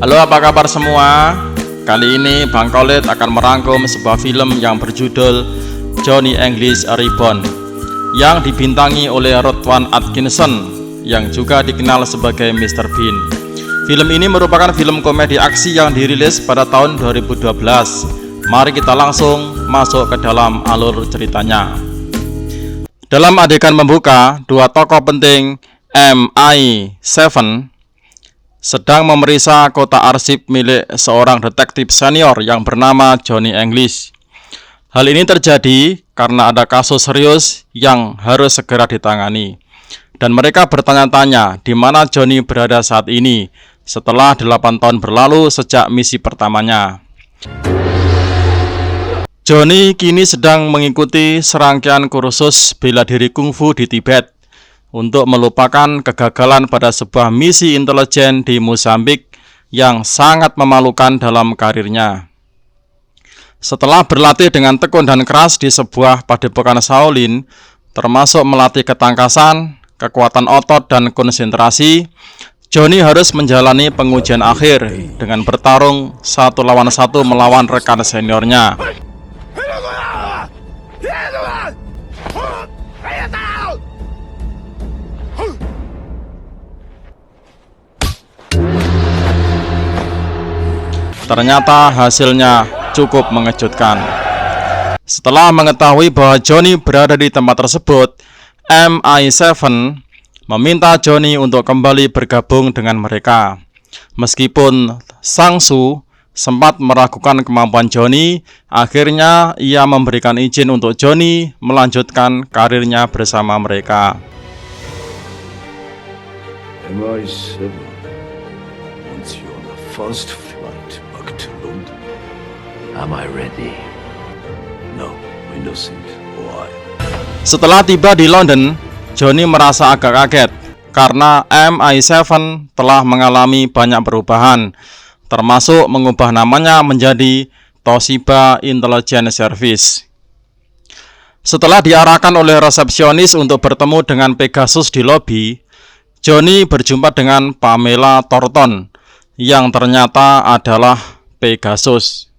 Halo, apa kabar semua? Kali ini Bang Kolit akan merangkum sebuah film yang berjudul Johnny English Reborn yang dibintangi oleh Rowan Atkinson yang juga dikenal sebagai Mr. Bean. Film ini merupakan film komedi aksi yang dirilis pada tahun 2012. Mari kita langsung masuk ke dalam alur ceritanya. Dalam adegan membuka, dua tokoh penting MI7 sedang memeriksa kotak arsip milik seorang detektif senior yang bernama Johnny English. Hal ini terjadi karena ada kasus serius yang harus segera ditangani. Dan mereka bertanya-tanya di mana Johnny berada saat ini setelah 8 tahun berlalu sejak misi pertamanya. Johnny kini sedang mengikuti serangkaian kursus bela diri kungfu di Tibet untuk melupakan kegagalan pada sebuah misi intelijen di Mozambik yang sangat memalukan dalam karirnya. Setelah berlatih dengan tekun dan keras di sebuah padepokan Shaolin, termasuk melatih ketangkasan, kekuatan otot, dan konsentrasi, Johnny harus menjalani pengujian akhir dengan bertarung 1 lawan 1 melawan rekan seniornya. Ternyata hasilnya cukup mengejutkan. Setelah mengetahui bahwa Johnny berada di tempat tersebut, MI7 meminta Johnny untuk kembali bergabung dengan mereka. Meskipun Sang Su sempat meragukan kemampuan Johnny, akhirnya ia memberikan izin untuk Johnny melanjutkan karirnya bersama mereka. MI7 wants you on the first flight back to London. Am I ready? No, innocent. Why? Setelah tiba di London, Johnny merasa agak kaget karena MI7 telah mengalami banyak perubahan, termasuk mengubah namanya menjadi Toshiba Intelligence Service. Setelah diarahkan oleh resepsionis untuk bertemu dengan Pegasus di lobi, Johnny berjumpa dengan Pamela Thornton yang ternyata adalah Pegasus.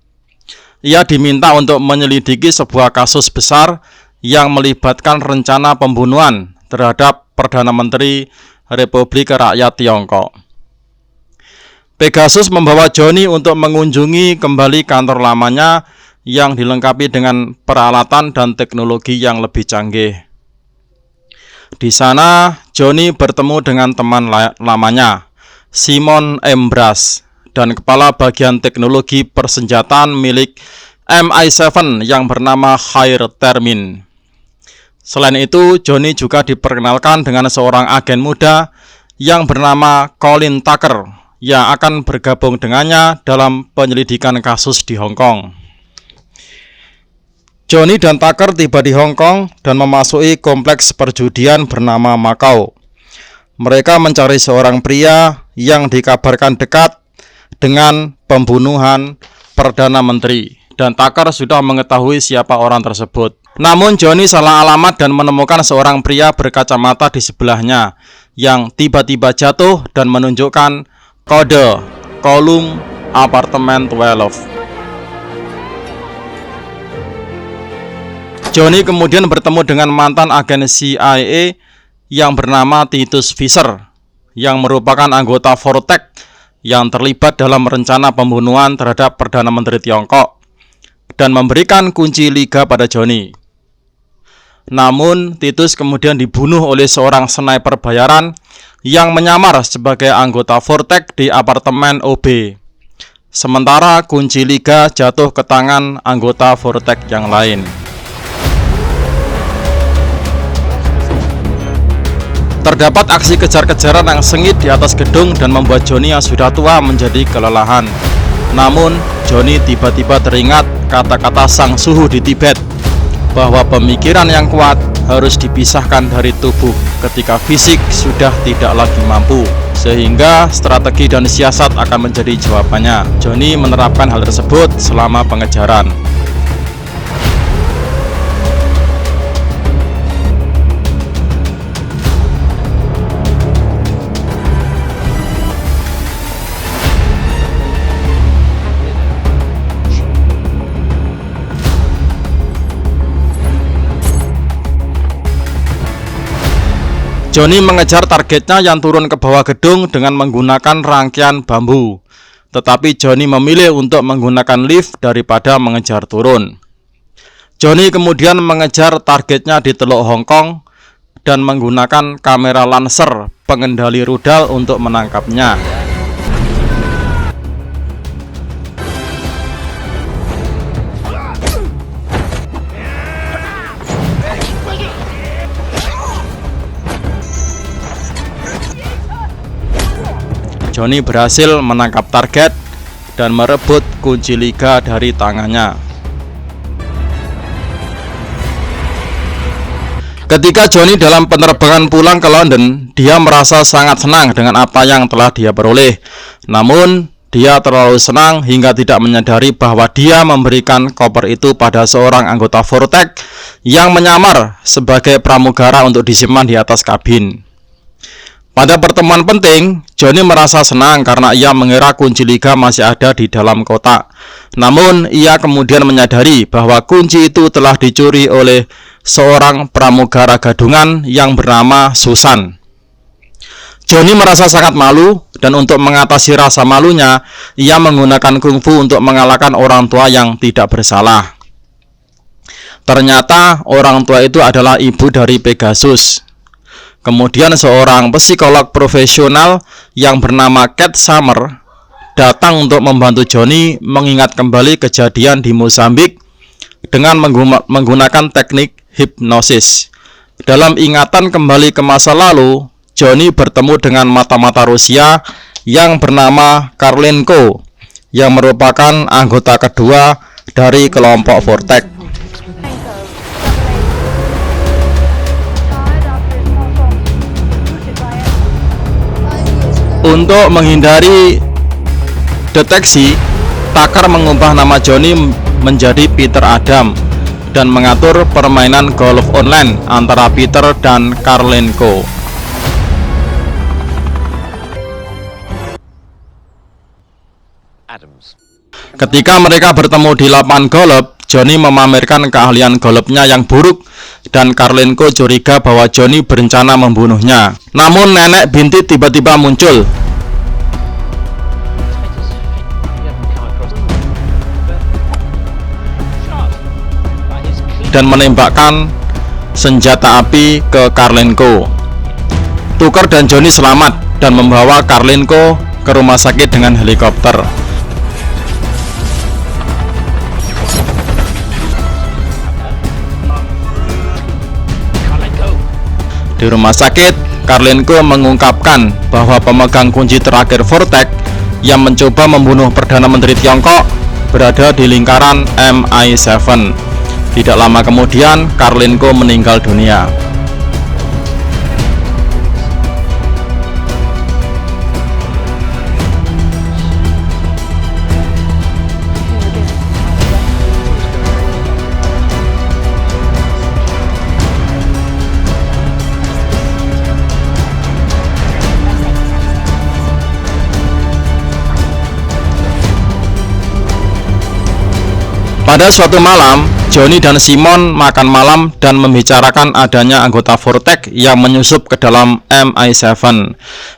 Ia diminta untuk menyelidiki sebuah kasus besar yang melibatkan rencana pembunuhan terhadap Perdana Menteri Republik Rakyat Tiongkok. Pegasus membawa Johnny untuk mengunjungi kembali kantor lamanya yang dilengkapi dengan peralatan dan teknologi yang lebih canggih. Di sana, Johnny bertemu dengan teman lamanya, Simon Embras, dan kepala bagian teknologi persenjataan milik MI7 yang bernama Khair Termin. Selain itu, Johnny juga diperkenalkan dengan seorang agen muda yang bernama Colin Tucker yang akan bergabung dengannya dalam penyelidikan kasus di Hong Kong. Johnny dan Tucker tiba di Hong Kong dan memasuki kompleks perjudian bernama Macau. Mereka mencari seorang pria yang dikabarkan dekat dengan pembunuhan Perdana Menteri, dan Tucker sudah mengetahui siapa orang tersebut. Namun Johnny salah alamat dan menemukan seorang pria berkacamata di sebelahnya yang tiba-tiba jatuh dan menunjukkan kode kolom apartemen 12. Johnny kemudian bertemu dengan mantan agen CIA yang bernama Titus Fisher yang merupakan anggota Vortex yang terlibat dalam rencana pembunuhan terhadap Perdana Menteri Tiongkok dan memberikan kunci liga pada Johnny. Namun Titus kemudian dibunuh oleh seorang sniper bayaran yang menyamar sebagai anggota Vortex di apartemen OB. Sementara kunci liga jatuh ke tangan anggota Vortex yang lain. Terdapat aksi kejar-kejaran yang sengit di atas gedung dan membuat Johnny yang sudah tua menjadi kelelahan. Namun, Johnny tiba-tiba teringat kata-kata sang suhu di Tibet bahwa pemikiran yang kuat harus dipisahkan dari tubuh ketika fisik sudah tidak lagi mampu, sehingga strategi dan siasat akan menjadi jawabannya. Johnny menerapkan hal tersebut selama pengejaran. Johnny mengejar targetnya yang turun ke bawah gedung dengan menggunakan rangkaian bambu. Tetapi Johnny memilih untuk menggunakan lift daripada mengejar turun. Johnny kemudian mengejar targetnya di Teluk Hong Kong dan menggunakan kamera Lancer pengendali rudal untuk menangkapnya. Johnny berhasil menangkap target dan merebut kunci liga dari tangannya. Ketika Johnny dalam penerbangan pulang ke London, dia merasa sangat senang dengan apa yang telah dia peroleh. Namun, dia terlalu senang hingga tidak menyadari bahwa dia memberikan koper itu pada seorang anggota Vortex yang menyamar sebagai pramugara untuk disimpan di atas kabin. Pada pertemuan penting, Johnny merasa senang karena ia mengira kunci liga masih ada di dalam kotak. Namun, ia kemudian menyadari bahwa kunci itu telah dicuri oleh seorang pramugara gadungan yang bernama Susan. Johnny merasa sangat malu, dan untuk mengatasi rasa malunya, ia menggunakan kungfu untuk mengalahkan orang tua yang tidak bersalah. Ternyata orang tua itu adalah ibu dari Pegasus. Kemudian seorang psikolog profesional yang bernama Cat Summer datang untuk membantu Johnny mengingat kembali kejadian di Mozambik dengan menggunakan teknik hipnosis. Dalam ingatan kembali ke masa lalu, Johnny bertemu dengan mata-mata Rusia yang bernama Karlenko, yang merupakan anggota kedua dari kelompok Vortex. Untuk menghindari deteksi, Tucker mengubah nama Johnny menjadi Peter Adam dan mengatur permainan golf online antara Peter dan Karlenko. Ketika mereka bertemu di lapangan golf, Johnny memamerkan keahlian golfnya yang buruk dan Karlenko curiga bahwa Johnny berencana membunuhnya. Namun nenek bintik tiba-tiba muncul dan menembakkan senjata api ke Karlenko. Tucker dan Johnny selamat dan membawa Karlenko ke rumah sakit dengan helikopter. Di rumah sakit, Karlenko mengungkapkan bahwa pemegang kunci terakhir Vortex yang mencoba membunuh Perdana Menteri Tiongkok berada di lingkaran MI7. Tidak lama kemudian, Karlenko meninggal dunia. Pada suatu malam, Johnny dan Simon makan malam dan membicarakan adanya anggota Vortex yang menyusup ke dalam MI7.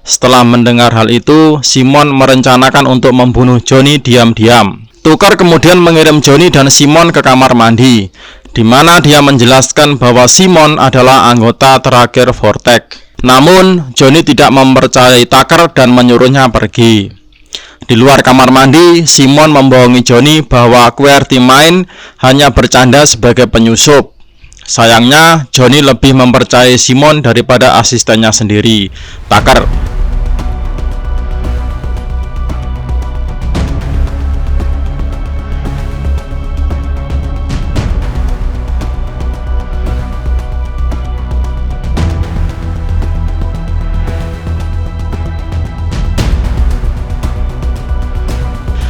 Setelah mendengar hal itu, Simon merencanakan untuk membunuh Johnny diam-diam. Tucker kemudian mengirim Johnny dan Simon ke kamar mandi, di mana dia menjelaskan bahwa Simon adalah anggota terakhir Vortex. Namun, Johnny tidak mempercayai Tucker dan menyuruhnya pergi. Di luar kamar mandi, Simon membohongi Johnny bahwa QWERTY Mind hanya bercanda sebagai penyusup. Sayangnya, Johnny lebih mempercayai Simon daripada asistennya sendiri, Tucker.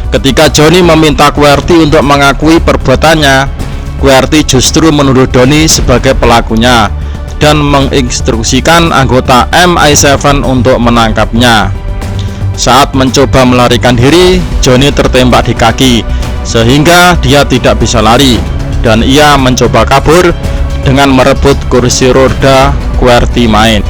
Ketika Johnny meminta QWERTY untuk mengakui perbuatannya, QWERTY justru menuduh Johnny sebagai pelakunya dan menginstruksikan anggota MI7 untuk menangkapnya. Saat mencoba melarikan diri, Johnny tertembak di kaki sehingga dia tidak bisa lari, dan ia mencoba kabur dengan merebut kursi roda QWERTY Mind.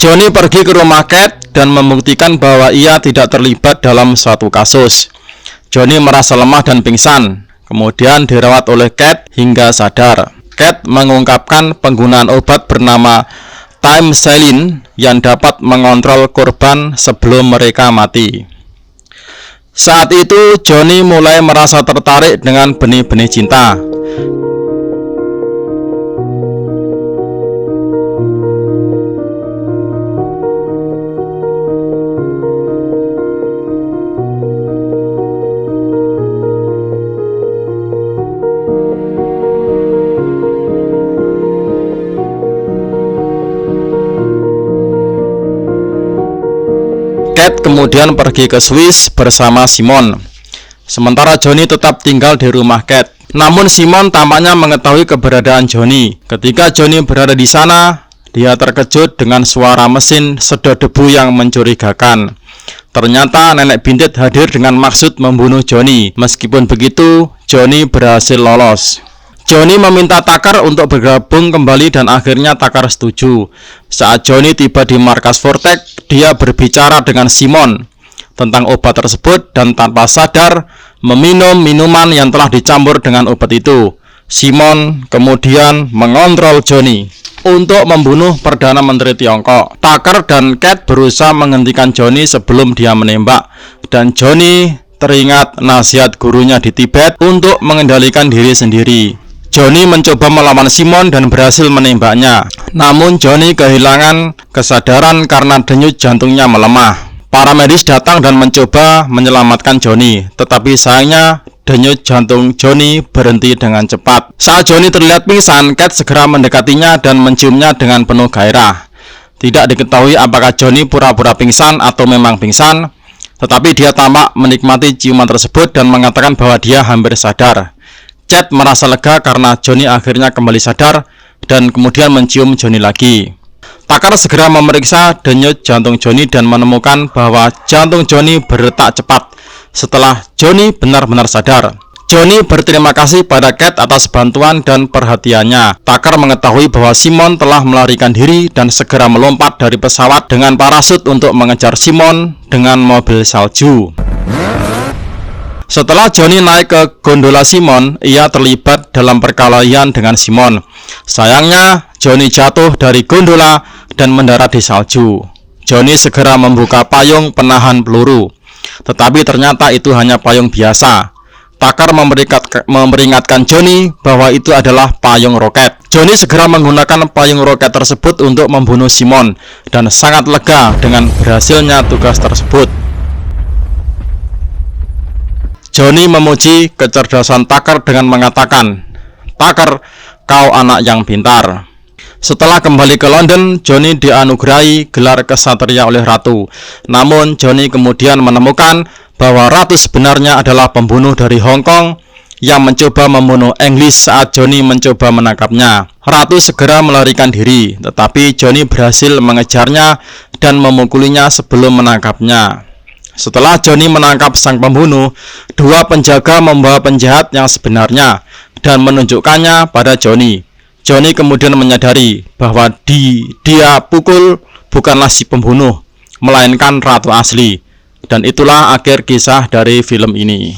Johnny pergi ke rumah Kate dan membuktikan bahwa ia tidak terlibat dalam suatu kasus. Johnny merasa lemah dan pingsan, kemudian dirawat oleh Kate hingga sadar. Kate mengungkapkan penggunaan obat bernama Timecilin yang dapat mengontrol korban sebelum mereka mati. Saat itu Johnny mulai merasa tertarik dengan benih-benih cinta. Kate kemudian pergi ke Swiss bersama Simon. Sementara Johnny tetap tinggal di rumah Kate. Namun Simon tampaknya mengetahui keberadaan Johnny. Ketika Johnny berada di sana, dia terkejut dengan suara mesin sedot debu yang mencurigakan. Ternyata nenek Bindet hadir dengan maksud membunuh Johnny. Meskipun begitu, Johnny berhasil lolos. Johnny meminta Tucker untuk bergabung kembali dan akhirnya Tucker setuju. Saat Johnny tiba di markas Vortex, dia berbicara dengan Simon tentang obat tersebut dan tanpa sadar meminum minuman yang telah dicampur dengan obat itu. Simon kemudian mengontrol Johnny untuk membunuh Perdana Menteri Tiongkok. Tucker dan Kate berusaha menghentikan Johnny sebelum dia menembak, dan Johnny teringat nasihat gurunya di Tibet untuk mengendalikan diri sendiri. Johnny mencoba melawan Simon dan berhasil menembaknya. Namun Johnny kehilangan kesadaran karena denyut jantungnya melemah. Para medis datang dan mencoba menyelamatkan Johnny, tetapi sayangnya denyut jantung Johnny berhenti dengan cepat. Saat Johnny terlihat pingsan, Kate segera mendekatinya dan menciumnya dengan penuh gairah. Tidak diketahui apakah Johnny pura-pura pingsan atau memang pingsan, tetapi dia tampak menikmati ciuman tersebut dan mengatakan bahwa dia hampir sadar. Kate merasa lega karena Johnny akhirnya kembali sadar dan kemudian mencium Johnny lagi. Tucker segera memeriksa denyut jantung Johnny dan menemukan bahwa jantung Johnny berdetak cepat setelah Johnny benar-benar sadar. Johnny berterima kasih pada Kate atas bantuan dan perhatiannya. Tucker mengetahui bahwa Simon telah melarikan diri dan segera melompat dari pesawat dengan parasut untuk mengejar Simon dengan mobil salju. Setelah Johnny naik ke gondola Simon, ia terlibat dalam perkelahian dengan Simon. Sayangnya, Johnny jatuh dari gondola dan mendarat di salju. Johnny segera membuka payung penahan peluru, tetapi ternyata itu hanya payung biasa. Tucker memperingatkan Johnny bahwa itu adalah payung roket. Johnny segera menggunakan payung roket tersebut untuk membunuh Simon dan sangat lega dengan berhasilnya tugas tersebut. Johnny memuji kecerdasan Tucker dengan mengatakan, "Tucker, kau anak yang pintar." Setelah kembali ke London, Johnny dianugerahi gelar kesatria oleh Ratu. Namun, Johnny kemudian menemukan bahwa Ratu sebenarnya adalah pembunuh dari Hong Kong yang mencoba membunuh English saat Johnny mencoba menangkapnya. Ratu segera melarikan diri, tetapi Johnny berhasil mengejarnya dan memukulinya sebelum menangkapnya. Setelah Johnny menangkap sang pembunuh, dua penjaga membawa penjahat yang sebenarnya dan menunjukkannya pada Johnny. Johnny kemudian menyadari bahwa dia pukul bukanlah si pembunuh, melainkan ratu asli. Dan itulah akhir kisah dari film ini.